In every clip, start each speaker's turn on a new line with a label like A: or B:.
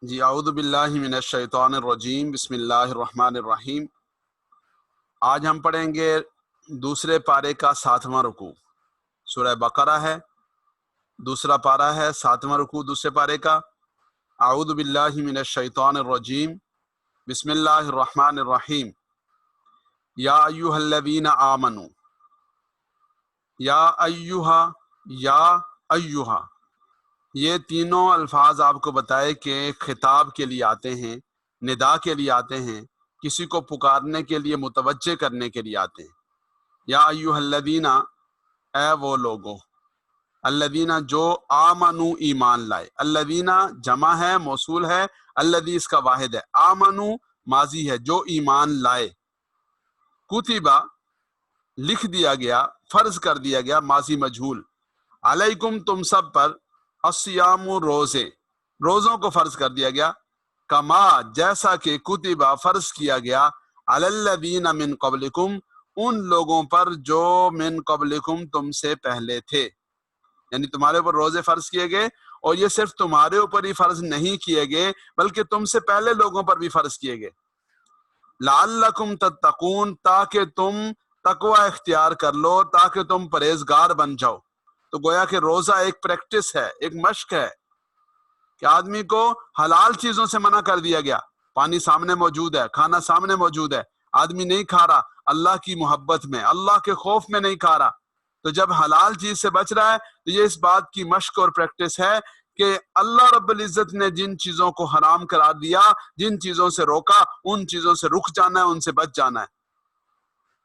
A: جی اعوذ باللہ من الشیطان الرجیم، بسم اللہ الرحمن الرحیم۔ آج ہم پڑھیں گے دوسرے پارے کا 7واں رکوع۔ سورہ بقرہ ہے، دوسرا پارہ ہے، 7واں رکوع دوسرے پارے کا۔ اعوذ باللہ من الشیطان الرجیم، بسم اللہ الرحمن الرحیم۔ یا ایھا الذین آمنوا، یا ایھا، یا ایھا، یہ تینوں الفاظ آپ کو بتائے کہ خطاب کے لیے آتے ہیں، ندا کے لیے آتے ہیں، کسی کو پکارنے کے لیے، متوجہ کرنے کے لیے آتے ہیں۔ یا ایھا الذین، اے وہ لوگو، الذین جو آمنو ایمان لائے۔ الذین جمع ہے، موصول ہے، الذی اس کا واحد ہے، آمنو ماضی ہے، جو ایمان لائے۔ کتبہ لکھ دیا گیا، فرض کر دیا گیا، ماضی مجہول، علیکم تم سب پر، الصیام روزے، روزوں کو فرض کر دیا گیا، کما جیسا کہ کتبہ فرض کیا گیا، علی الذین من قبلکم ان لوگوں پر جو من قبلکم تم سے پہلے تھے، یعنی تمہارے اوپر روزے فرض کیے گئے، اور یہ صرف تمہارے اوپر ہی فرض نہیں کیے گئے بلکہ تم سے پہلے لوگوں پر بھی فرض کیے گئے، لعلکم تتقون تاکہ تم تقوی اختیار کر لو، تاکہ تم پرہیزگار بن جاؤ۔ تو گویا کہ روزہ ایک پریکٹس ہے، ایک مشق ہے کہ آدمی کو حلال چیزوں سے منع کر دیا گیا۔ پانی سامنے موجود ہے، کھانا سامنے موجود ہے، آدمی نہیں کھا رہا، اللہ کی محبت میں، اللہ کے خوف میں نہیں کھا رہا، تو جب حلال چیز سے بچ رہا ہے تو یہ اس بات کی مشق اور پریکٹس ہے کہ اللہ رب العزت نے جن چیزوں کو حرام قرار دیا، جن چیزوں سے روکا، ان چیزوں سے رک جانا ہے، ان سے بچ جانا ہے۔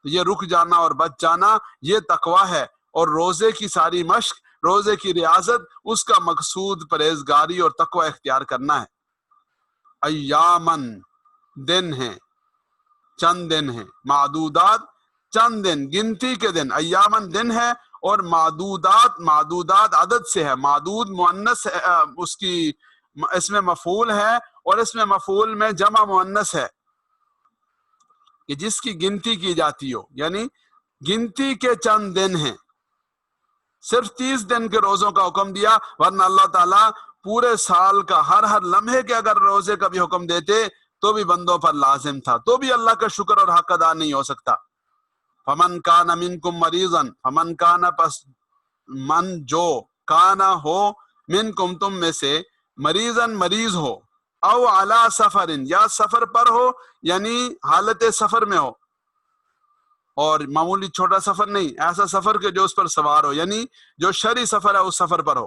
A: تو یہ رک جانا اور بچ جانا یہ تقویٰ ہے، اور روزے کی ساری مشق، روزے کی ریاضت، اس کا مقصود پرہیزگاری اور تقوی اختیار کرنا ہے۔ ایامن دن ہیں، چند دن ہیں، معدودات چند دن، گنتی کے دن، ایامن دن ہے، اور معدودات، معدودات عدد سے ہے، معدود مؤنث اس کی اس میں مفعول ہے، اور اس میں مفعول میں جمع مؤنث ہے کہ جس کی گنتی کی جاتی ہو، یعنی گنتی کے چند دن ہیں۔ صرف 30 دن کے روزوں کا حکم دیا، ورنہ اللہ تعالیٰ پورے سال کا ہر لمحے کے اگر روزے کا بھی حکم دیتے تو بھی بندوں پر لازم تھا، تو بھی اللہ کا شکر اور حق ادا نہیں ہو سکتا۔ فمن کان منکم مریضا، فمن کان پس من جو، کانا ہو، منکم تم میں سے، مریضاً مریض ہو، او علی سفر یا سفر پر ہو، یعنی حالت سفر میں ہو، اور معمولی چھوٹا سفر نہیں، ایسا سفر کہ جو اس پر سوار ہو، یعنی جو شرعی سفر ہے اس سفر پر ہو۔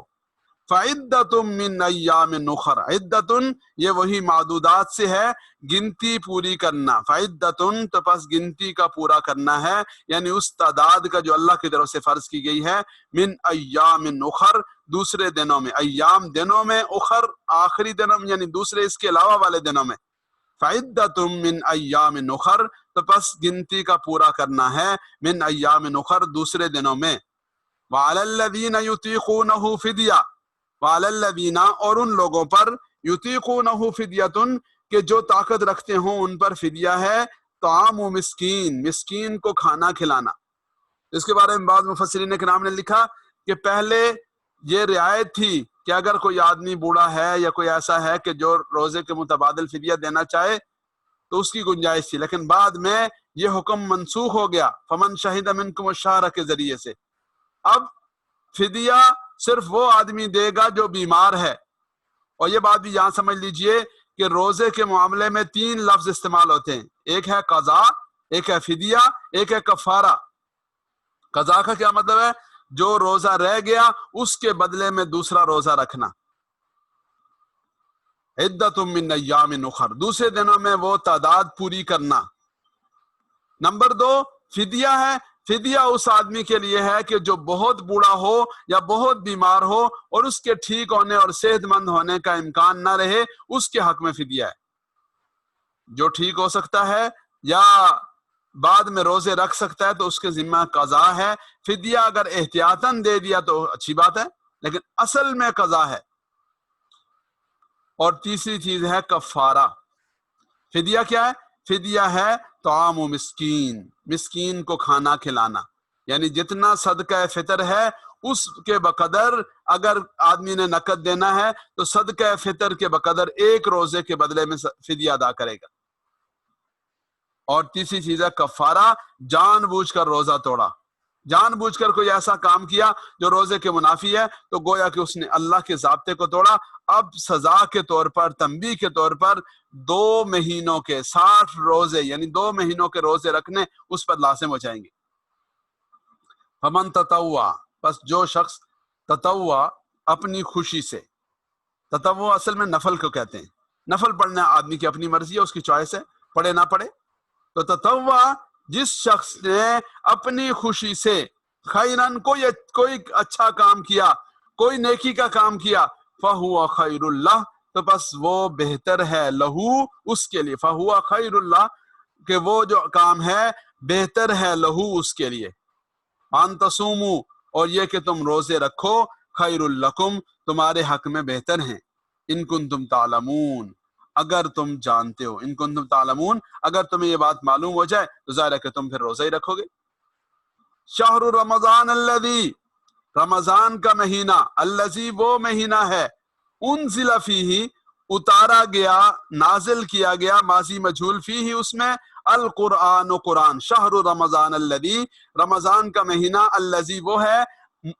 A: فعدۃ من ایام اخر، عدۃ یہ وہی معدودات سے ہے، گنتی پوری کرنا، فعدۃ تو پس گنتی کا پورا کرنا ہے، یعنی اس تعداد کا جو اللہ کی طرف سے فرض کی گئی ہے، من ایام اخر دوسرے دنوں میں، ایام دنوں میں، اخر آخری دنوں میں، یعنی دوسرے اس کے علاوہ والے دنوں میں۔ فعدۃ من ایام اخر تو پس گنتی کا پورا کرنا ہے، من ایام اخر دوسرے دنوں میں۔ وعلی الذین یطیقونہ فدیہ، وعلی الذین اور ان لوگوں پر، یطیقونہ فدیۃ کہ جو طاقت رکھتے ہوں ان پر فدیہ ہے، طعام مسکین، مسکین کو کھانا کھلانا۔ اس کے بارے میں بعض مفسرین کرام نے لکھا کہ پہلے یہ رعایت تھی کہ اگر کوئی آدمی بوڑھا ہے یا کوئی ایسا ہے کہ جو روزے کے متبادل فدیہ دینا چاہے تو اس کی گنجائش تھی، لیکن بعد میں یہ حکم منسوخ ہو گیا، فمن شہد منکم الشہر کے ذریعے سے۔ اب فدیہ صرف وہ آدمی دے گا جو بیمار ہے، اور یہ بات بھی یہاں سمجھ لیجئے کہ روزے کے معاملے میں 3 لفظ استعمال ہوتے ہیں، ایک ہے قضا، ایک ہے فدیہ، ایک ہے کفارہ۔ قضا کا کیا مطلب ہے؟ جو روزہ رہ گیا اس کے بدلے میں دوسرا روزہ رکھنا، عدۃ من ایام اخر دوسرے دنوں میں وہ تعداد پوری کرنا۔ نمبر 2 فدیہ ہے، فدیہ اس آدمی کے لیے ہے کہ جو بہت بوڑھا ہو یا بہت بیمار ہو اور اس کے ٹھیک ہونے اور صحت مند ہونے کا امکان نہ رہے، اس کے حق میں فدیہ ہے۔ جو ٹھیک ہو سکتا ہے یا بعد میں روزے رکھ سکتا ہے تو اس کے ذمہ قضا ہے، فدیہ اگر احتیاطاً دے دیا تو اچھی بات ہے، لیکن اصل میں قضا ہے۔ اور تیسری چیز ہے کفارہ۔ فدیہ کیا ہے؟ فدیہ ہے طعام مسکین، مسکین کو کھانا کھلانا، یعنی جتنا صدقہ فطر ہے اس کے بقدر اگر آدمی نے نقد دینا ہے تو صدقہ فطر کے بقدر ایک روزے کے بدلے میں فدیہ ادا کرے گا۔ اور تیسری چیز ہے کفارہ، جان بوجھ کر روزہ توڑا، جان بوجھ کر کوئی ایسا کام کیا جو روزے کے منافی ہے تو گویا کہ اس نے اللہ کے ضابطے کو توڑا۔ اب سزا کے طور پر، تنبیہ کے طور پر 2 مہینوں کے 60 روزے یعنی 2 مہینوں کے روزے رکھنے اس پر لازم ہو جائیں گے۔ فمن تطوع، بس جو شخص تطوع اپنی خوشی سے، تطوع اصل میں نفل کو کہتے ہیں، نفل پڑھنا آدمی کی اپنی مرضی ہے، اس کی چوائس ہے، پڑھے نہ پڑھے، تو تطوع جس شخص نے اپنی خوشی سے خیرن کوئی اچھا کام کیا، کوئی نیکی کا کام کیا، فہو خیر اللہ، تو بس وہ بہتر ہے لہو اس کے لیے، فہو خیر اللہ کہ وہ جو کام ہے بہتر ہے لہو اس کے لیے، ان تصوموا اور یہ کہ تم روزے رکھو، خیر لکم تمہارے حق میں بہتر ہیں، ان کنتم تعلمون اگر تم جانتے ہو، ان کنتم تعلمون اگر تمہیں یہ بات معلوم ہو جائے تو ظاہر ہے کہ تم پھر روزہ ہی رکھو گے۔ شہر رمضان الذی، رمضان کا مہینہ، الذی وہ مہینہ ہے، انزل فیہ اتارا گیا، نازل کیا گیا، ماضی مجہول فیہ اس میں، القرآن و قرآن، شہر رمضان الذی رمضان کا مہینہ، الذی وہ ہے،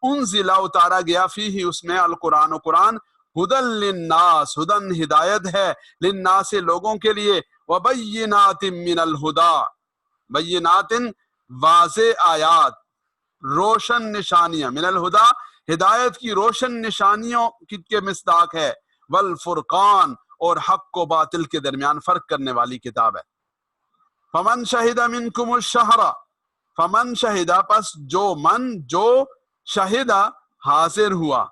A: انزل اتارا گیا، فیہ اس میں، القرآن و قرآن، ہدن للناس ہدن ہدایت ہے، للناس لوگوں کے لیے، وبینات من الہدا بینات واضح آیات، روشن نشانیاں، من الہدا ہدایت کی روشن نشانیوں کے مصداق ہے، والفرقان اور حق و باطل کے درمیان فرق کرنے والی کتاب ہے۔ فمن شہد منکم الشہر، فمن شہد پس جو شہدہ حاضر ہوا،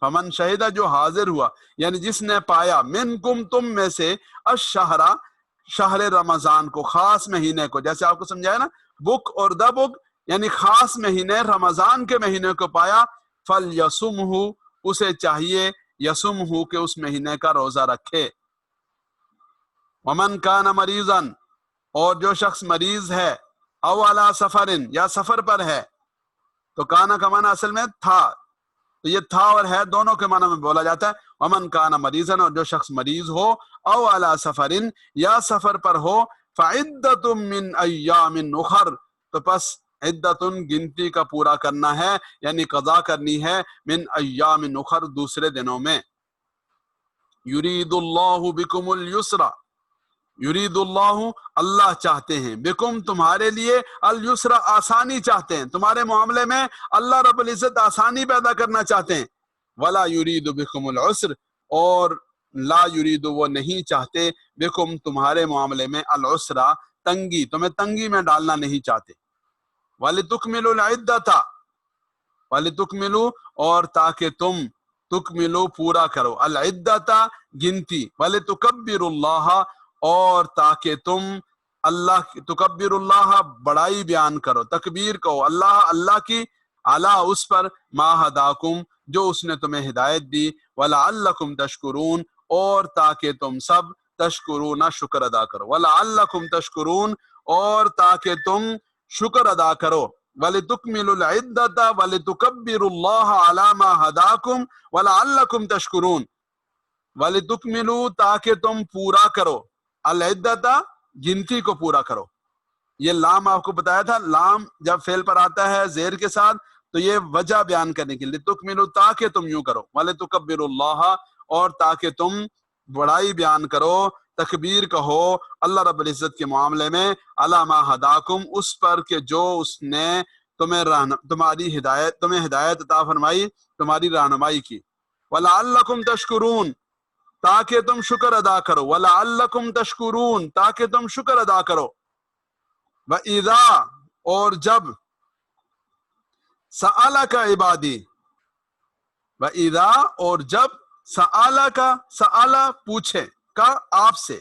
A: فمن شہدہ جو حاضر ہوا یعنی جس نے پایا، منکم تم میں سے، الشہر شہر رمضان کو، خاص مہینے کو، جیسے آپ کو سمجھایا نا بک اور دا بک یعنی خاص مہینے رمضان کے مہینے کو پایا، فلیصمہ اسے چاہیے، یصمہ کہ اس مہینے کا روزہ رکھے۔ ومن کان مریضا اور جو شخص مریض ہے، او علی سفر یا سفر پر ہے، تو کانا کا معنی اصل میں تھا، تو یہ تھا اور ہے دونوں کے معنی میں بولا جاتا ہے۔ ومن کان مریضا اور جو شخص مریض ہو، او علی سفر یا سفر پر ہو، فعدۃ من ایام اخر تو پس عدۃ گنتی کا پورا کرنا ہے یعنی قضا کرنی ہے، من ایام اخر دوسرے دنوں میں۔ یرید اللہ بکم اليسر، یرید اللہ اللہ چاہتے ہیں، بکم تمہارے لیے، الیسر آسانی چاہتے ہیں، تمہارے معاملے میں اللہ رب العزت آسانی پیدا کرنا چاہتے ہیں، ولا یرید بکم العسر اور لا یرید وہ نہیں چاہتے، بکم تمہارے معاملے میں، العسر تنگی، تمہیں تنگی میں ڈالنا نہیں چاہتے، وَلِتُكْمِلُوا الْعِدَّةَ وَلِتُكْمِلُوا اور تاکہ تم تکملو پورا کرو، العدۃ گنتی، وَلِتُكَبِّرُوا اللَّهَ اور تاکہ تم اللہ تکبر اللہ بڑائی بیان کرو، تکبیر کہو اللہ کی، علی اس پر، ما ہداکم جو اس نے تمہیں ہدایت دی، وَلَعَلَّكُمْ تَشْكُرُونَ اور تاکہ تم سب تشکرون شکر ادا کرو، وَلَعَلَّكُمْ تَشْكُرُونَ اور تاکہ تم شکر ادا کرو، وَلِتُكْمِلُوا الْعِدَّةَ وَلِتُكَبِّرُوا اللَّهَ عَلَى مَا هَدَاكُمْ وَلَعَلَّكُمْ تَشْكُرُونَ، وَلِتُكْمِلُوا تاکہ تم پورا کرو، العدۃ گنتی کو پورا کرو۔ یہ لام آپ کو بتایا تھا، لام جب فعل پر آتا ہے زیر کے ساتھ تو یہ وجہ بیان کرنے کے لیے، تکملوا تاکہ تم یوں کرو، وَلِتُكَبِّرُوا اللَّهَ اور تاکہ تم بڑائی بیان کرو، تکبیر کہو اللہ رب العزت کے معاملے میں، علی ما ہداکم اس پر کہ جو اس نے تمہیں ہدایت عطا فرمائی، تمہاری رہنمائی کی، وَلَعَلَّكُمْ تَشْكُرُونَ تاکہ تم شکر ادا کرو، وَلَعَلَّكُمْ تَشْكُرُونَ تاکہ تم شکر ادا کرو۔ وَإِذَا اور جب، سَأَلَكَ عِبَادِي وَإِذَا اور جب، سَأَلَكَ سَأَلَ پوچھے کا آپ سے،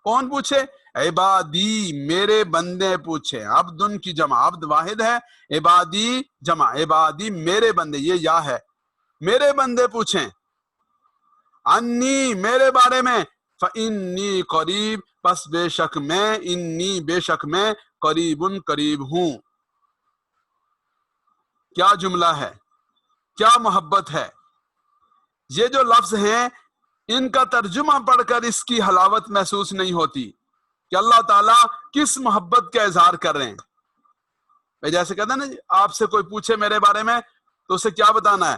A: کون پوچھے؟ عبادی میرے بندے پوچھے، عبدن کی جمع، عبد واحد ہے، عبادی جمع، عبادی میرے بندے، یہ یا ہے، میرے بندے پوچھیں، انی میرے بارے میں، فإنی قریب پس بے شک میں، انی بے شک میں، قریب قریب ہوں، کیا جملہ ہے، کیا محبت ہے۔ یہ جو لفظ ہیں ان کا ترجمہ پڑھ کر اس کی حلاوت محسوس نہیں ہوتی کہ اللہ تعالیٰ کس محبت کا اظہار کر رہے ہیں۔ جیسے کہتے ہیں نا، آپ سے کوئی پوچھے میرے بارے میں تو اسے کیا بتانا ہے،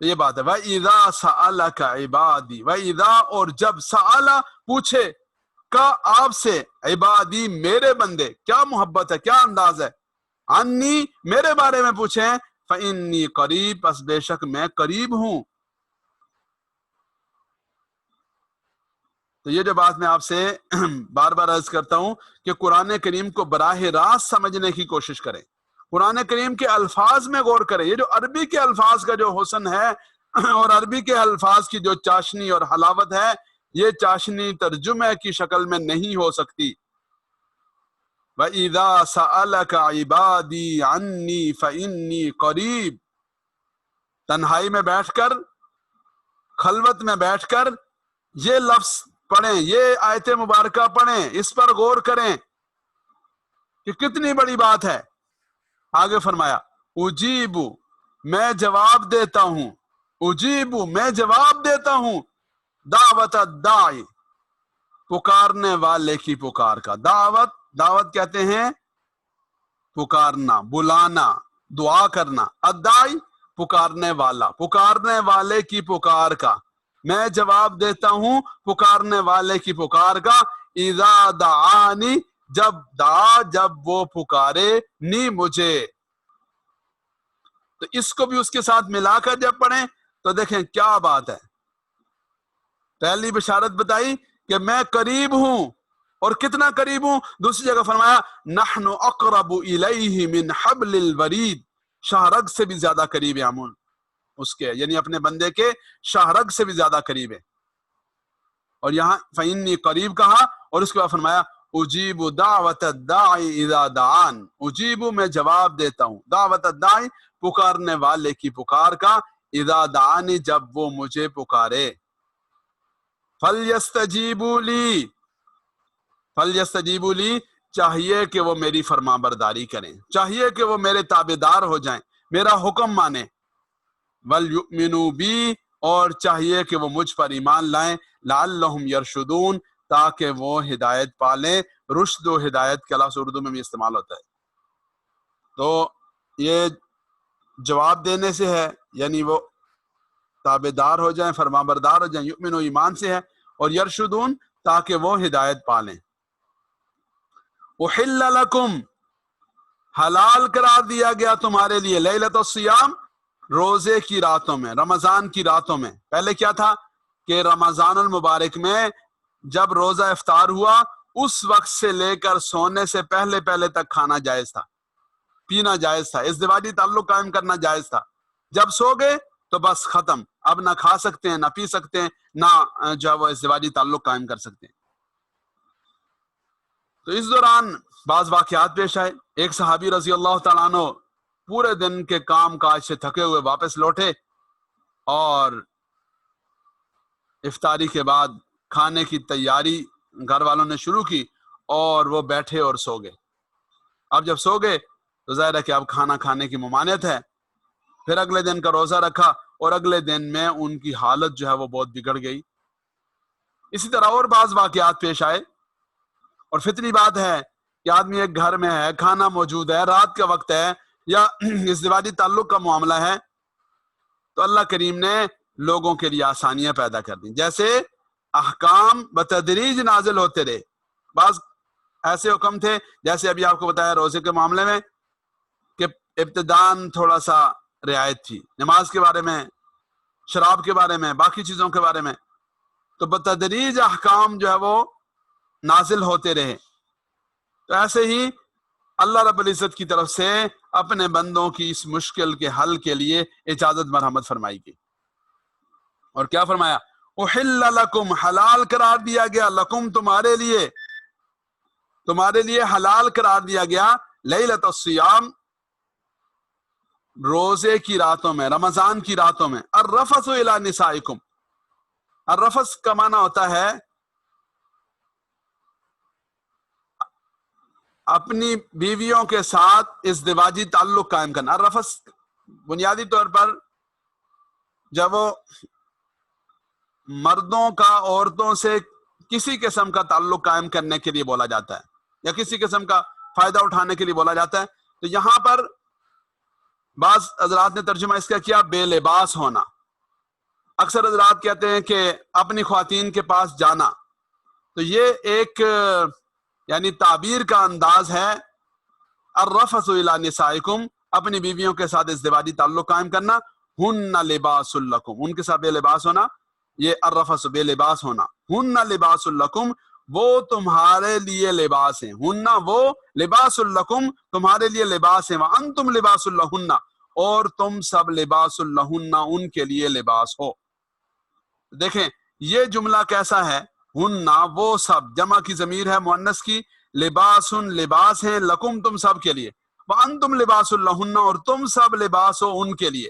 A: تو یہ بات ہے وَإِذَا سَأَلَكَ عِبَادِي، وَإِذَا اور جب سَأَلَ پوچھے کا آپ سے، عبادی میرے بندے، کیا محبت ہے، کیا انداز ہے، عنی میرے بارے میں پوچھیں، فَإِنِّي قریب پس بے شک میں قریب ہوں۔ تو یہ جو بات میں آپ سے بار بار عرض کرتا ہوں کہ قرآن کریم کو براہ راست سمجھنے کی کوشش کریں، قرآن کریم کے الفاظ میں غور کریں۔ یہ جو عربی کے الفاظ کا جو حسن ہے اور عربی کے الفاظ کی جو چاشنی اور حلاوت ہے، یہ چاشنی ترجمے کی شکل میں نہیں ہو سکتی۔ وَإِذَا سَأَلَكَ عِبَادِي عَنِّي فَإِنِّي قَرِيب، تنہائی میں بیٹھ کر، خلوت میں بیٹھ کر یہ لفظ پڑھیں، یہ آیت مبارکہ پڑھیں، اس پر غور کریں کہ کتنی بڑی بات ہے۔ آگے فرمایا اجیب، میں جواب دیتا ہوں، اجیب میں جواب دیتا ہوں، دعوت الداعی پکارنے والے کی پکار کا۔ دعوت کہتے ہیں پکارنا، بلانا، دعا کرنا، الداعی پکارنے والا، پکارنے والے کی پکار کا، میں جواب دیتا ہوں پکارنے والے کی پکار کا، اذا دعانی جب وہ پکارے، نی مجھے۔ تو اس کو بھی اس کے ساتھ ملا کر جب پڑھیں تو دیکھیں کیا بات ہے۔ پہلی بشارت بتائی کہ میں قریب ہوں، اور کتنا قریب ہوں۔ دوسری جگہ فرمایا نحن اقرب الیہ من حبل الورید، شاہرگ سے بھی زیادہ قریب ہے ہم اس کے، یعنی اپنے بندے کے شاہرگ سے بھی زیادہ قریب ہے۔ اور یہاں فإنی قریب کہا، اور اس کے بعد فرمایا اجیب دعوت الداعی اذا دعان، اجیب میں جواب دیتا ہوں، دعوت الداعی پکارنے والے کی پکار کا، اذا دعانی جب وہ مجھے پکارے۔ فَلْيَسْتَجِيبُوا لِي، فَلْيَسْتَجِيبُوا لِي چاہیے کہ وہ میری فرما برداری کریں، چاہیے کہ وہ میرے تابعدار ہو جائیں، میرا حکم مانیں۔ وَلْيُؤْمِنُوا بِي اور چاہیے کہ وہ مجھ پر ایمان لائیں، لَعَلَّهُمْ يَرْشُدُونَ تاکہ وہ ہدایت پالیں۔ رشد و ہدایت کا لفظ اردو میں بھی استعمال ہوتا ہے، تو یہ جواب دینے سے ہے، یعنی وہ تابعدار ہو جائیں، فرما بردار ہو جائیں، یؤمنوا ایمان سے ہے، اور یرشدون تاکہ وہ ہدایت پالیں۔ احل لکم حلال قرار دیا گیا تمہارے لیے، لیلۃ الصیام روزے کی راتوں میں، رمضان کی راتوں میں۔ پہلے کیا تھا کہ رمضان المبارک میں جب روزہ افطار ہوا اس وقت سے لے کر سونے سے پہلے تک کھانا جائز تھا، پینا جائز تھا، ازدواجی تعلق قائم کرنا جائز تھا۔ جب سو گئے تو بس ختم، اب نہ کھا سکتے ہیں، نہ پی سکتے ہیں، نہ جو وہ ازدواجی تعلق قائم کر سکتے ہیں۔ تو اس دوران بعض واقعات پیش آئے۔ ایک صحابی رضی اللہ تعالیٰ عنہ پورے دن کے کام کاج سے تھکے ہوئے واپس لوٹے، اور افطاری کے بعد کھانے کی تیاری گھر والوں نے شروع کی، اور وہ بیٹھے اور سو گئے۔ اب جب سو گئے تو ظاہر ہے کہ اب کھانا کھانے کی ممانعت ہے۔ پھر اگلے دن کا روزہ رکھا، اور اگلے دن میں ان کی حالت جو ہے وہ بہت بگڑ گئی۔ اسی طرح اور بعض واقعات پیش آئے، اور فطری بات ہے کہ آدمی ایک گھر میں ہے، کھانا موجود ہے، رات کا وقت ہے، یا ازدواجی تعلق کا معاملہ ہے، تو اللہ کریم نے لوگوں کے لیے آسانیاں پیدا کر دیں، جیسے احکام بتدریج نازل ہوتے رہے۔ بعض ایسے حکم تھے جیسے ابھی آپ کو بتایا روزے کے معاملے میں کہ ابتداً تھوڑا سا رعایت تھی، نماز کے بارے میں، شراب کے بارے میں، باقی چیزوں کے بارے میں، تو بتدریج احکام جو ہے وہ نازل ہوتے رہے۔ تو ایسے ہی اللہ رب العزت کی طرف سے اپنے بندوں کی اس مشکل کے حل کے لیے اجازت مرحمت فرمائی گئی، اور کیا فرمایا احل لکم حلال قرار دیا گیا، لکم تمہارے لیے حلال قرار دیا گیا، لیلۃ الصیام روزے کی راتوں میں، رمضان کی راتوں میں، الرفث الی نسائکم، الرفث کا معنی ہوتا ہے اپنی بیویوں کے ساتھ ازدواجی تعلق قائم کرنا. الرفث بنیادی طور پر جب وہ مردوں کا عورتوں سے کسی قسم کا تعلق قائم کرنے کے لیے بولا جاتا ہے یا کسی قسم کا فائدہ اٹھانے کے لیے بولا جاتا ہے، تو یہاں پر بعض حضرات نے ترجمہ اس کا کیا بے لباس ہونا. اکثر حضرات کہتے ہیں کہ اپنی خواتین کے پاس جانا، تو یہ ایک یعنی تعبیر کا انداز ہے. الرفث الی نسائکم، اپنی بیویوں کے ساتھ ازدواجی تعلق قائم کرنا. ہن لباس لکم، ان کے ساتھ بے لباس ہونا، یہ الرفث بے لباس ہونا. ہن لباس لکم، وہ تمہارے لیے لباس ہیں. ہن وہ لباس لکم، تمہارے لیے لباس ہیں. وانتم لباس لہن، اور تم سب لباس لہن، ان کے لیے لباس ہو. دیکھیں یہ جملہ کیسا ہے. ہن وہ سب، جمع کی ضمیر ہے مؤنث کی، لباس لباس ہیں، لکم تم سب کے لیے، وانتم لباس لہن، اور تم سب لباس ہو ان کے لیے.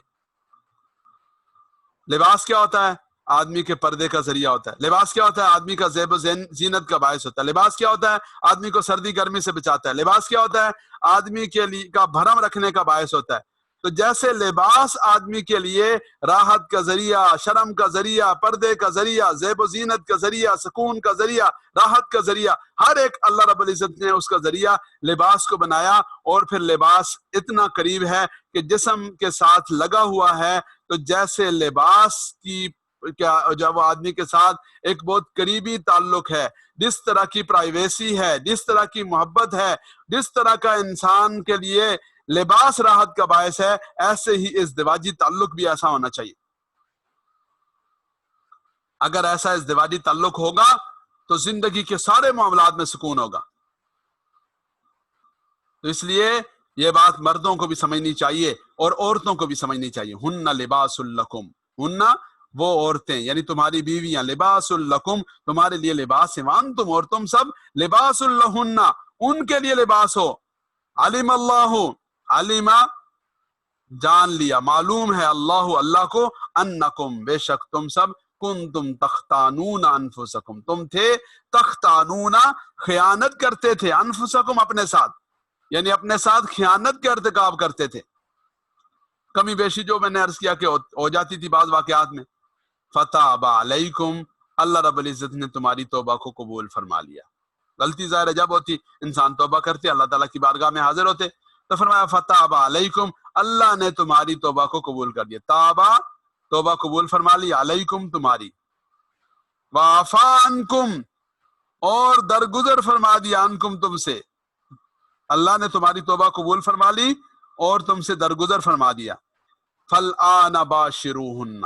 A: لباس کیا ہوتا ہے؟ آدمی کے پردے کا ذریعہ ہوتا ہے. لباس کیا ہوتا ہے؟ آدمی کا زیب و زینت کا باعث ہوتا ہے. لباس کیا ہوتا ہے؟ آدمی کو سردی گرمی سے بچاتا ہے. لباس کیا ہوتا ہے؟ آدمی کے لیے کا بھرم رکھنے کا باعث ہوتا ہے. تو جیسے لباس آدمی کے لیے راحت کا ذریعہ، شرم کا ذریعہ، پردے کا ذریعہ، زیب و زینت کا ذریعہ، سکون کا ذریعہ، راحت کا ذریعہ، ہر ایک اللہ رب العزت نے اس کا ذریعہ لباس کو بنایا. اور پھر لباس اتنا قریب ہے کہ جسم کے ساتھ لگا ہوا ہے. تو جیسے لباس کی کیا جب آدمی کے ساتھ ایک بہت قریبی تعلق ہے، جس طرح کی پرائیویسی ہے، جس طرح کی محبت ہے، جس طرح کا انسان کے لیے لباس راحت کا باعث ہے، ایسے ہی ازدواجی تعلق بھی ایسا ہونا چاہیے. اگر ایسا ازدواجی تعلق ہوگا تو زندگی کے سارے معاملات میں سکون ہوگا. تو اس لیے یہ بات مردوں کو بھی سمجھنی چاہیے اور عورتوں کو بھی سمجھنی چاہیے. ہن لباس لکم، ہن وہ عورتیں یعنی تمہاری بیویاں، لباس لکم تمہارے لیے لباس ہیں، وانتم اور تم سب لباس لہن ان کے لیے لباس ہو. علم اللہ، علم جان لیا، معلوم ہے، اللہ اللہ کو، انکم بے شک تم سب، کنتم تختانون انفسکم تم تھے، تختانون خیانت کرتے تھے، انفسکم اپنے ساتھ، یعنی اپنے ساتھ خیانت کا ارتکاب کرتے تھے. کمی بیشی جو میں نے عرض کیا کہ ہو جاتی تھی بعض واقعات میں. فتاب علیکم، اللہ رب العزت نے تمہاری توبہ کو قبول فرما لیا. غلطی ظاہر ہے جب ہوتی، انسان توبہ کرتے، اللہ تعالیٰ کی بارگاہ میں حاضر ہوتے، تو فرمایا فتاب علیکم، اللہ نے تمہاری توبہ کو قبول کر لیا. تابہ توبہ قبول فرما لی، علیکم تمہاری، وعفا عنکم اور درگزر فرما دیا، عنکم تم سے، اللہ نے تمہاری توبہ قبول فرما لی اور تم سے درگزر فرما دیا. فالآن باشروہن،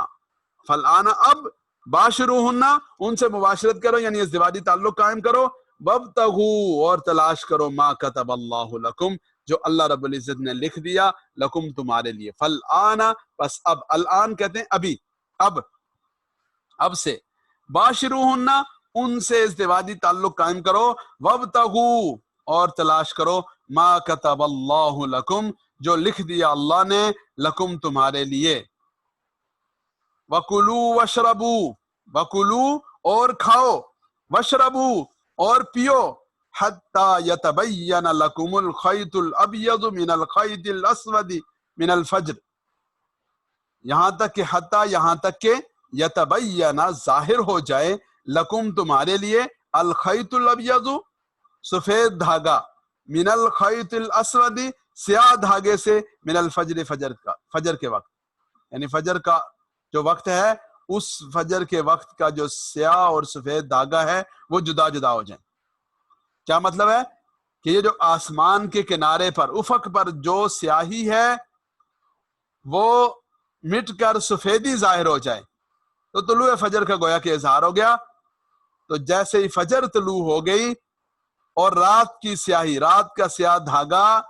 A: فالآن اب باشروہن ان سے مباشرت کرو، یعنی ازدواجی تعلق قائم کرو. وابتغوا اور تلاش کرو، ما کتب اللہ لکم جو اللہ رب العزت نے لکھ دیا، لکم تمہارے لیے. فالآن بس اب، الآن کہتے ہیں ابھی، اب سے، باشروہن ان سے ازدواجی تعلق قائم کرو، وابتغوا اور تلاش کرو، ما کتب اللہ لکم جو لکھ دیا اللہ نے، لکم تمہارے لیے. وَكُلُوا وَاشْرَبُوا، وَكُلُوا اور کھاؤ، وَاشْرَبُوا اور پیو، حَتَّى يَتَبَيَّنَ لَكُمُ الْخَيْطُ الْأَبْيَضُ مِنَ الْخَيْطِ الْأَسْوَدِ مِنَ الْفَجْرِ، یہاں تک کہ حتیٰ یہاں تک کہ یتبین ظاہر ہو جائے، لکم تمہارے لیے، الخیط الابیض سفید دھاگا، من الخیط الاسود سیاہ دھاگے سے، من الفجر فجر کے وقت، یعنی فجر کا جو وقت ہے اس فجر کے وقت کا جو سیاہ اور سفید دھاگا ہے وہ جدا جدا ہو جائیں. کیا مطلب ہے؟ کہ یہ جو آسمان کے کنارے پر، افق پر جو سیاہی ہے وہ مٹ کر سفیدی ظاہر ہو جائے، تو طلوع فجر کا گویا کہ اظہار ہو گیا. تو جیسے ہی فجر طلوع ہو گئی اور رات کی سیاہی، رات کا سیاہ دھاگا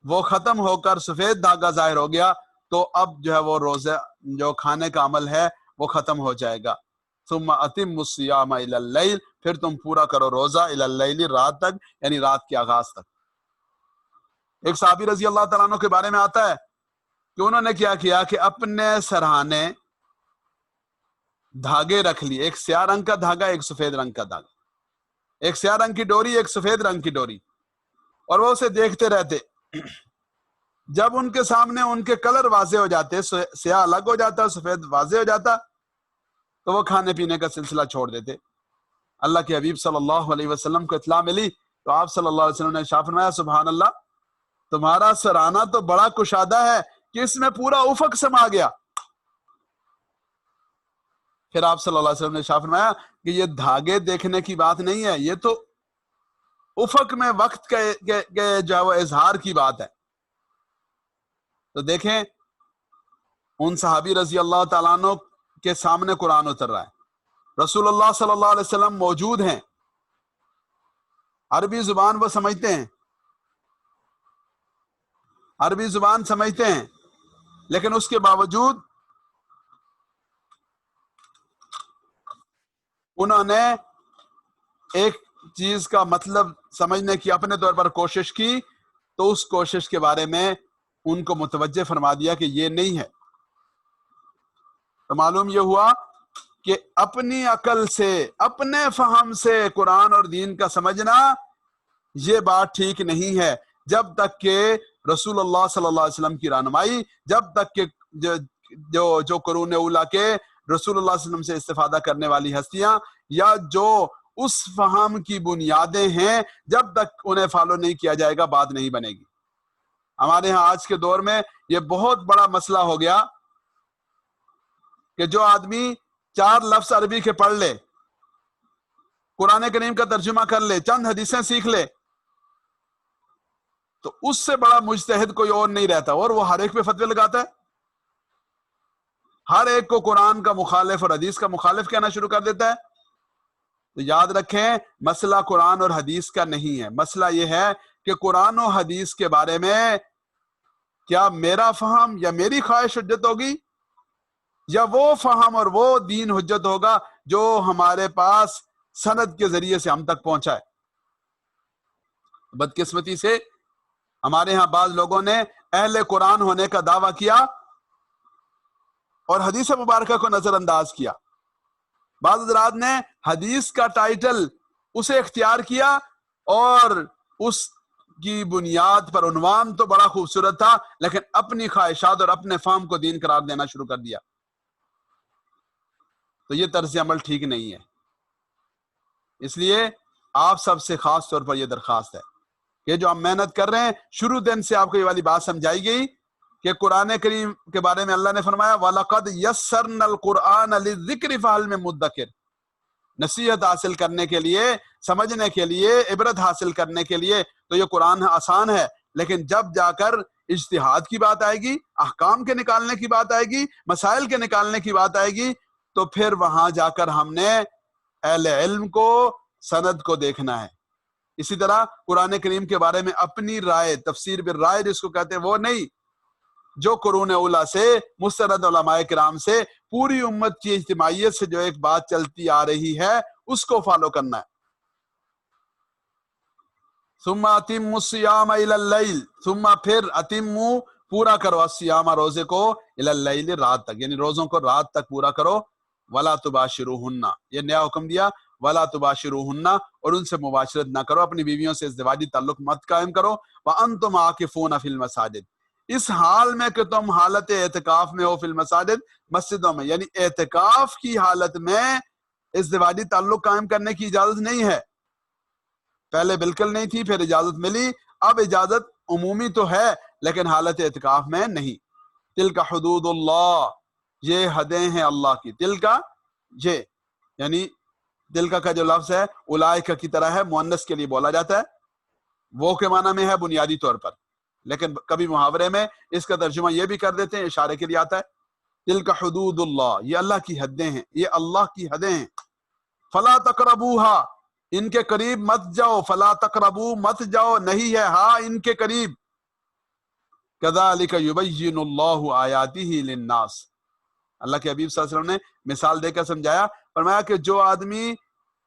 A: وہ ختم ہو کر سفید دھاگا ظاہر ہو گیا، تو اب جو ہے وہ روزہ جو کھانے کا عمل ہے وہ ختم ہو جائے گا. ثم اتم الصیام الی اللیل، پھر تم پورا کرو روزہ الی اللیل رات تک، یعنی رات کے آغاز تک. ایک صحابی رضی اللہ تعالیٰ عنہ کے بارے میں آتا ہے کہ انہوں نے کیا کیا کہ اپنے سرہانے دھاگے رکھ لیے، ایک سیاہ رنگ کا دھاگا، ایک سفید رنگ کا دھاگا، ایک سیاہ رنگ کی ڈوری، ایک سفید رنگ کی ڈوری، اور وہ اسے دیکھتے رہتے. جب ان کے سامنے ان کے کلر واضح ہو جاتے، سیاہ الگ ہو جاتا، سفید واضح ہو جاتا، تو وہ کھانے پینے کا سلسلہ چھوڑ دیتے. اللہ کے حبیب صلی اللہ علیہ وسلم کو اطلاع ملی تو آپ صلی اللہ علیہ وسلم نے ارشاد فرمایا سبحان اللہ، تمہارا سرانہ تو بڑا کشادہ ہے کہ اس میں پورا افق سما گیا. پھر آپ صلی اللہ علیہ وسلم نے ارشاد فرمایا کہ یہ دھاگے دیکھنے کی بات نہیں ہے، یہ تو افق میں وقت کے جو وہ اظہار کی بات ہے. تو دیکھیں ان صحابی رضی اللہ تعالیٰ عنہ کے سامنے قرآن اتر رہا ہے، رسول اللہ صلی اللہ علیہ وسلم موجود ہیں، عربی زبان وہ سمجھتے ہیں، عربی زبان سمجھتے ہیں، لیکن اس کے باوجود انہوں نے ایک چیز کا مطلب سمجھنے کی اپنے طور پر کوشش کی، تو اس کوشش کے بارے میں ان کو متوجہ فرما دیا کہ یہ نہیں ہے. تو معلوم یہ ہوا کہ اپنی عقل سے، اپنے فہم سے قرآن اور دین کا سمجھنا یہ بات ٹھیک نہیں ہے، جب تک کہ رسول اللہ صلی اللہ علیہ وسلم کی رہنمائی، جب تک کہ جو قرون اولیٰ کے رسول اللہ صلی اللہ علیہ وسلم سے استفادہ کرنے والی ہستیاں یا جو اس فہم کی بنیادیں ہیں، جب تک انہیں فالو نہیں کیا جائے گا بات نہیں بنے گی. ہمارے ہاں آج کے دور میں یہ بہت بڑا مسئلہ ہو گیا کہ جو آدمی 4 لفظ عربی کے پڑھ لے، قرآن کریم کا ترجمہ کر لے، چند حدیثیں سیکھ لے، تو اس سے بڑا مجتہد کوئی اور نہیں رہتا، اور وہ ہر ایک پہ فتوے لگاتا ہے، ہر ایک کو قرآن کا مخالف اور حدیث کا مخالف کہنا شروع کر دیتا ہے. تو یاد رکھیں مسئلہ قرآن اور حدیث کا نہیں ہے، مسئلہ یہ ہے کہ قرآن و حدیث کے بارے میں کیا میرا فہم یا میری خواہش حجت ہوگی، یا وہ فہم اور وہ دین حجت ہوگا جو ہمارے پاس سند کے ذریعے سے ہم تک پہنچا ہے. بدقسمتی سے ہمارے ہاں بعض لوگوں نے اہل قرآن ہونے کا دعویٰ کیا اور حدیث مبارکہ کو نظر انداز کیا. بعض حضرات نے حدیث کا ٹائٹل اسے اختیار کیا اور اس کی بنیاد پر عنوان تو بڑا خوبصورت تھا، لیکن اپنی خواہشات اور اپنے فہم کو دین قرار دینا شروع کر دیا. تو یہ طرز عمل ٹھیک نہیں ہے. اس لیے آپ سب سے خاص طور پر یہ درخواست ہے کہ جو ہم محنت کر رہے ہیں، شروع دن سے آپ کو یہ والی بات سمجھائی گئی کہ قرآن کریم کے بارے میں اللہ نے فرمایا وَلَقَدْ يَسَّرْنَا الْقُرْآنَ لِلذِّكْرِ فَهَلْ مِن مُدَّكِرٍ. نصیحت حاصل کرنے کے لیے، سمجھنے کے لیے، عبرت حاصل کرنے کے لیے تو یہ قرآن آسان ہے، لیکن جب جا کر اجتہاد کی بات آئے گی، احکام کے نکالنے کی بات آئے گی، مسائل کے نکالنے کی بات آئے گی، تو پھر وہاں جا کر ہم نے اہل علم کو، سند کو دیکھنا ہے. اسی طرح قرآن کریم کے بارے میں اپنی رائے، تفسیر بالرائے جس کو کہتے ہیں، وہ نہیں، جو قرون اولیٰ سے، مستند علماء کرام سے، پوری امت کی اجتماعیت سے جو ایک بات چلتی آ رہی ہے اس کو فالو کرنا ہے. ثم اتم الصیام الی اللیل، ثم پھر اتموا پورا کرو الصیام روزے کو الی اللیل رات تک، یعنی روزوں کو رات تک پورا کرو. ولا تباشروہن، یہ نیا حکم دیا، ولا تباشروہن، اور ان سے مباشرت نہ کرو، اپنی بیویوں سے ازدواجی تعلق مت قائم کرو. وانتم عاکفون فی المساجد، اس حال میں کہ تم حالت اعتکاف میں ہو، فی المساجد مسجدوں میں، یعنی اعتکاف کی حالت میں ازدواجی تعلق قائم کرنے کی اجازت نہیں ہے. پہلے بالکل نہیں تھی، پھر اجازت ملی، اب اجازت عمومی تو ہے لیکن حالت اعتکاف میں نہیں. تلک حدود اللہ، یہ حدیں ہیں اللہ کی. تلک، یہ یعنی تلک کا جو لفظ ہے اولئک کی طرح ہے، مؤنث کے لیے بولا جاتا ہے، وہ کے معنی میں ہے بنیادی طور پر، لیکن کبھی محاورے میں اس کا ترجمہ یہ بھی کر دیتے ہیں، اشارے کے لیے آتا ہے. تلک حدود اللہ، یہ اللہ کی حدیں ہیں، یہ اللہ کی حدیں ہیں. فلا تقربوها، ان کے قریب مت جاؤ. فلا تقربو، مت جاؤ، نہیں ہے ہاں ان کے قریب. کذالک یبین اللہ آیاتہ للناس، اللہ کے حبیب صلی اللہ علیہ وسلم نے مثال دے کر سمجھایا، فرمایا کہ جو آدمی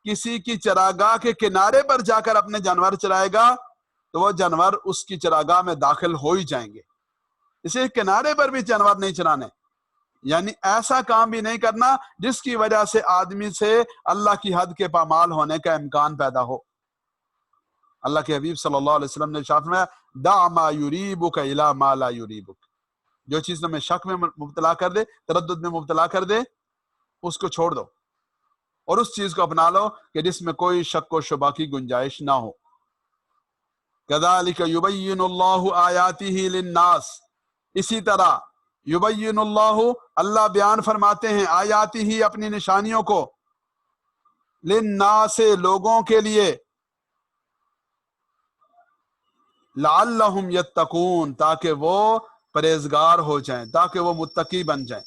A: کسی کی چراگاہ کے کنارے پر جا کر اپنے جانور چرائے گا تو وہ جانور اس کی چراگاہ میں داخل ہو ہی جائیں گے. اسے کنارے پر بھی جانور نہیں چرانے، یعنی ایسا کام بھی نہیں کرنا جس کی وجہ سے آدمی سے اللہ کی حد کے پامال ہونے کا امکان پیدا ہو. اللہ کے حبیب صلی اللہ علیہ وسلم نے ارشاد فرمایا دع ما یریبک الی ما لا یریبک، جو چیز تمہیں شک میں مبتلا کر دے، تردد میں مبتلا کر دے، اس کو چھوڑ دو اور اس چیز کو اپنا لو کہ جس میں کوئی شک و شبہ کی گنجائش نہ ہو۔ کذالک یبین اللہ آیاتہ للناس، اسی طرح یبین اللہ، اللہ بیان فرماتے ہیں آیاتہ، اپنی نشانیوں کو، للناس، لوگوں کے لیے، لعلہم یتقون، تاکہ وہ پرہیزگار ہو جائیں، تاکہ وہ متقی بن جائیں۔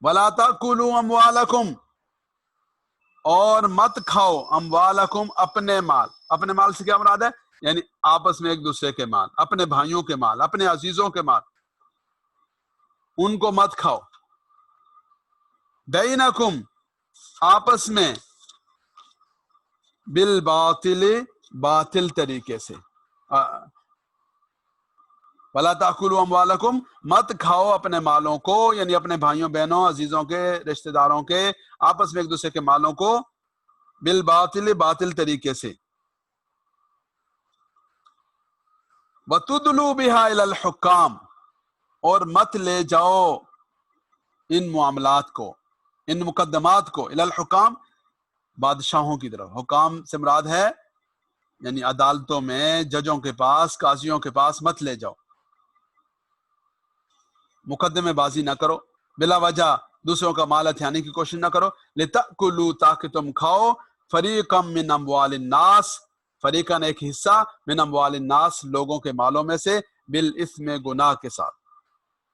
A: ولا تاکلوا اموالکم، اور مت کھاؤ، اموالکم، اپنے مال، اپنے مال سے کیا مراد ہے؟ یعنی آپس میں ایک دوسرے کے مال، اپنے بھائیوں کے مال، اپنے عزیزوں کے مال، ان کو مت کھاؤ۔ بینکم، آپس میں، بالباطل، باطل طریقے سے، ولا تاکلوا اموالکم، مت کھاؤ اپنے مالوں کو، یعنی اپنے بھائیوں بہنوں عزیزوں کے رشتہ داروں کے آپس میں ایک دوسرے کے مالوں کو، بالباطل، باطل طریقے سے، وَتُدْلُوا بِهَا إِلَى الْحُكَّامِ، اور مت لے جاؤ ان معاملات کو، ان مقدمات کو، الی الحکام، بادشاہوں کی طرف۔ حکام سے مراد ہے یعنی عدالتوں میں ججوں کے پاس، قاضیوں کے پاس مت لے جاؤ، مقدمے بازی نہ کرو، بلا وجہ دوسروں کا مال ہتھیانے کی کوشش نہ کرو، لِتَأْكُلُوا، تاکہ تم کھاؤ، فَرِيقًا مِّنْ أَمْوَالِ النَّاسِ، فریقاً ایک حصہ، من اموال الناس، لوگوں کے مالوں میں سے، بالاسم، گناہ کے ساتھ،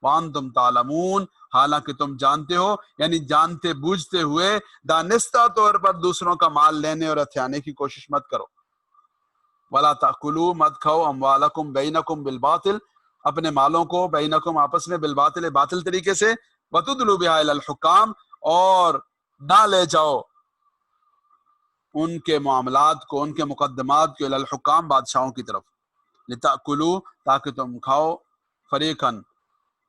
A: وانتم تعلمون، حالانکہ تم جانتے ہو، یعنی جانتے بوجھتے ہوئے، دانستہ طور پر دوسروں کا مال لینے اور ہتھیانے کی کوشش مت کرو۔ ولا تاکلوا، مت کھاؤ، اموالکم بینکم بالباطل، اپنے مالوں کو، بینکم، آپس میں، بالباطل، باطل طریقے سے، وتدلوا بها الی الحکام، اور نہ لے جاؤ ان کے معاملات کو، ان کے مقدمات کو، الی الحکام، بادشاہوں کی طرف، لتاکلوا، تاکہ تم کھاؤ، فریقاً،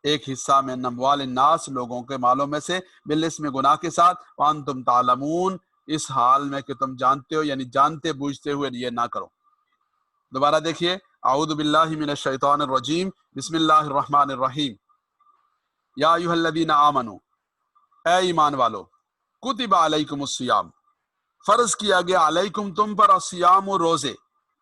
A: ایک حصہ، میں اموال الناس، لوگوں کے مالوں میں سے، بالاسم، گناہ کے ساتھ، وانتم تعلمون، اس حال میں کہ تم جانتے ہو، یعنی جانتے بوجھتے ہوئے یہ نہ کرو۔ دوبارہ دیکھیے، اعوذ باللہ من الشیطان الرجیم، بسم اللہ الرحمن الرحیم، یا ایھا الذین آمنوا، اے ایمان والو، کتب علیکم الصیام، فرض کیا گیا علیکم، تم پر، الصیام، روزے،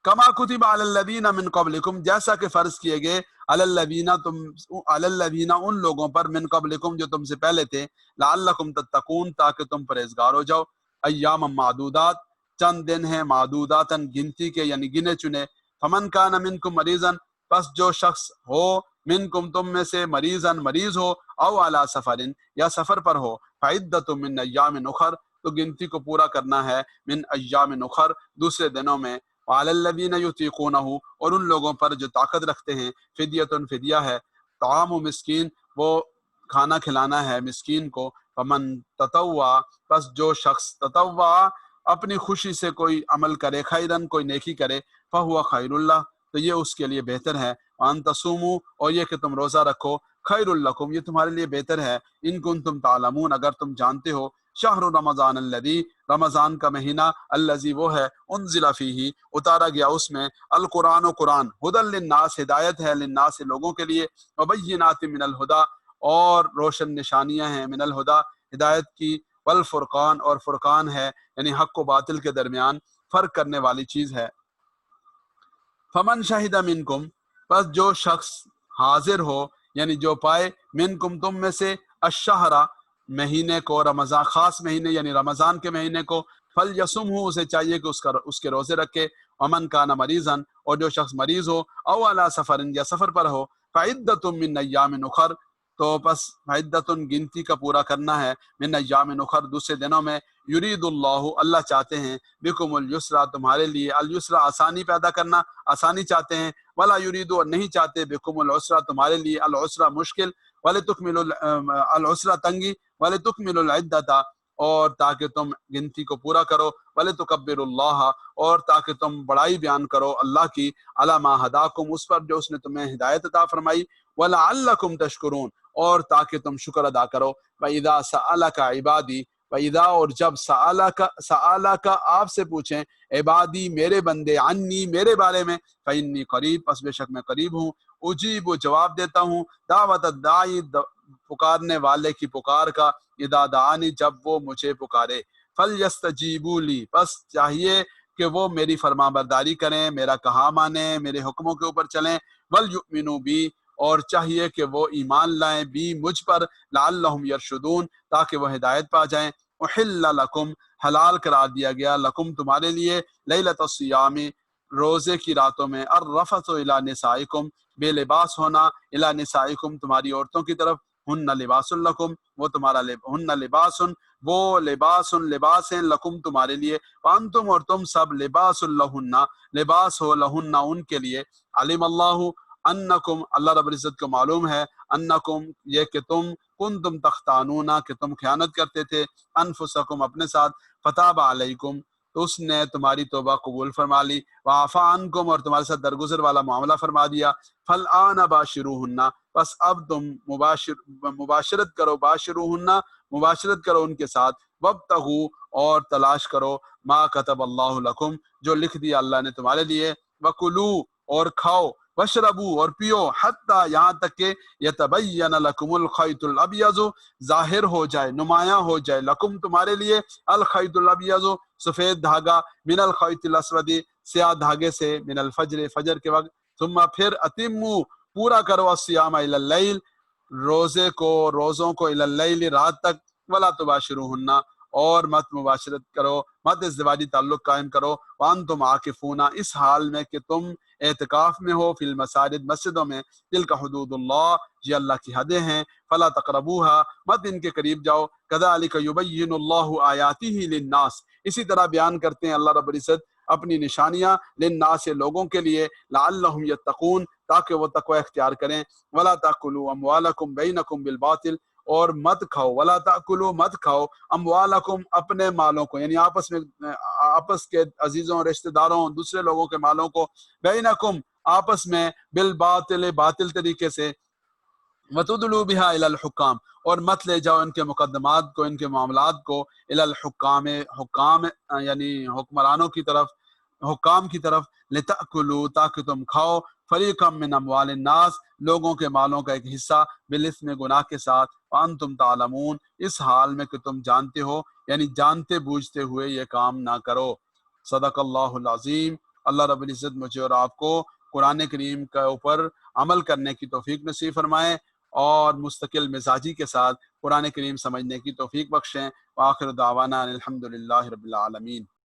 A: کما کتب علی الذین من قبلکم، جیسا کہ فرض کیے گئے، علی الذین، ان لوگوں پر، من قبلکم، جو تم سے پہلے تھے، لعلکم تتقون، تاکہ تم پرہیزگار ہو جاؤ، ایام معدودات، چند دن ہیں، معدوداتن، گنتی کے، یعنی گنے چنے، فمن کان منکم مریضن، پس جو شخص ہو، منکم، تم میں سے، مریضن، مریض ہو، او علی سفرن، یا سفر پر ہو، فعدۃ من ایام اخر، تو گنتی کو پورا کرنا ہے، من ایام اخر، دوسرے دنوں میں، وعلی الذین یطیقونہ، اور ان لوگوں پر جو طاقت رکھتے ہیں، فدیۃ، فدیہ ہے، طعام مسکین، وہ کھانا کھلانا ہے مسکین کو، فمن تطوع، پس جو شخص تطوع، اپنی خوشی سے کوئی عمل کرے، خیرن، کوئی نیکی کرے، فہو خیر اللہ، تو یہ اس کے لیے بہتر ہے، وان تصوموا، اور یہ کہ تم روزہ رکھو، خیر لکم، یہ تمہارے لیے بہتر ہے، ان کنتم تعلمون، اگر تم جانتے ہو، شہر رمضان الذی، رمضان کا مہینہ، الذی، وہ ہے، انزل فیہ، اتارا گیا اس میں، القرآن، و قرآن، ھدی للناس، ہدایت ہے، للناس، لوگوں کے لیے، وبینات من الہدی، اور روشن نشانیاں ہیں، من الہدی، ہدایت کی، والفرقان، اور فرقان ہے، یعنی حق و باطل کے درمیان فرق کرنے والی چیز ہے، فمن شہد منکم، پس جو شخص حاضر ہو، یعنی جو پائے، منکم، تم میں سے، الشہر، مہینے کو، رمضان، خاص مہینے یعنی رمضان کے مہینے کو، فلیصمہ، اسے چاہیے کہ اس کے روزے رکھے، ومن کان مریضا، اور جو شخص مریض ہو، او علی سفر، یا سفر پر ہو، فعدۃ من ایام اخر، تو پس فعدۃ، گنتی کا پورا کرنا ہے، من ایام اخر، دوسرے دنوں میں، یرید اللہ، اللہ چاہتے ہیں، بکم اليسر، تمہارے لیے، اليسر، آسانی پیدا کرنا، آسانی چاہتے ہیں، ولا یرید، اور نہیں چاہتے، بکم العسر، تمہارے لیے، العسر، مشکل، ولتکملوا العسر، تنگی، ولتکملوا العدۃ، اور تاکہ تم گنتی کو پورا کرو، ولتکبروا اللہ، اور تاکہ تم بڑائی بیان کرو اللہ کی، علی ما ہداکم، اس پر جو اس نے تمہیں ہدایت عطا فرمائی، ولعلکم تشکرون، اور تاکہ تم شکر ادا کرو، وَإِذَا سَأَلَكَ عِبَادِي، وَإِذَا اور جب سَأَلَكَ آپ سے پوچھیں عبادی میرے بندے عنی میرے بارے میں فَإِنِّي قریب پس بے شک میں قریب ہوں اجیب جواب دیتا ہوں دعوت الداعی پکارنے والے کی پکار کا اذا دعانی جب وہ مجھے پکارے فَلْيَسْتَجِيبُوا لِي پس چاہیے کہ وہ میری فرما برداری کریں میرا کہا مانیں میرے حکموں کے اوپر چلیں وَلْيُؤْمِنُوا بِي اور چاہیے کہ وہ ایمان لائیں بھی مجھ پر لعلہم یرشدون تاکہ وہ ہدایت پا جائیں احل لکم حلال قرار دیا گیا لکم تمہارے لیے لیلۃ الصیام روزے کی راتوں میں الرفث الی نسائکم بے لباس ہونا الی نسائکم تمہاری عورتوں کی طرف ہن لباس لکم وہ تمہارا ہن لباس وہ لباس ہیں لکم تمہارے لیے وانتم اور تم سب لباس لہن لباس ہو لہن ان کے لیے علم اللہ انکم اللہ رب العزت کو معلوم ہے انکم یہ کہ تم کنتم تختانون کہ تم خیانت کرتے تھے انفسکم اپنے ساتھ فتاب علیکم تو اس نے تمہاری توبہ قبول فرما لی وعفا عنکم اور تمہارے ساتھ درگزر والا معاملہ فرما دیا فالآن باشروہن بس اب تم مباشرت کرو ان کے ساتھ وابتغوا اور تلاش کرو ما کتب اللہ لکم جو لکھ دیا اللہ نے تمہارے لیے وکلوا اور کھاؤ وشربوا اور پیو حتی یہاں تک کہ یتبین لکم الخیط الابیض ظاہر ہو جائے نمایاں ہو جائے لکم تمہارے لیے الخیط الابیض سفید دھاگا من الخیط الاسود سیاہ دھاگے سے من الفجر فجر کے وقت ثم پھر اتموا پورا کرو الصیام الی اللیل روزوں کو الی اللیل رات تک ولا تباشروہن اور مت مباشرت کرو مت ازدواجی تعلق قائم کرو وانتم عاکفون اس حال میں کہ تم اعتکاف میں ہو فی المساجد مسجدوں میں تلک حدود اللہ یہ اللہ کی حدیں ہیں فلا تقربوها مت ان کے قریب جاؤ کذالک یبین اللہ آیاتہ للناس اسی طرح بیان کرتے ہیں اللہ رب العزت اپنی نشانیاں للناس لوگوں کے لیے لعلہم یتقون تاکہ وہ تقوی اختیار کریں ولا تاکلوا اموالکم بینکم بالباطل اور مت کھاؤ ولا تاکلوا مت کھاؤ اموالکم اپنے مالوں کو یعنی آپس کے عزیزوں رشتہ داروں دوسرے لوگوں کے مالوں کو بینکم آپس میں بالباطل باطل طریقے سے وتدلوا بها الى الحکام اور مت لے جاؤ ان کے مقدمات کو ان کے معاملات کو الى الحکام حکام یعنی حکمرانوں کی طرف حکام کی طرف لتأکلوا تاکہ تم کھاؤ فریقا من اموال الناس لوگوں کے مالوں کا ایک حصہ بالاثم گناہ کے ساتھ وانتم تعلمون اس حال میں کہ تم جانتے ہو یعنی جانتے بوجھتے ہوئے یہ کام نہ کرو صدق اللہ العظیم اللہ رب العزت مجھے اور آپ کو قرآن کریم کے اوپر عمل کرنے کی توفیق نصیب فرمائے اور مستقل مزاجی کے ساتھ قرآن کریم سمجھنے کی توفیق بخشیں وآخر دعوانا الحمدللہ رب العالمین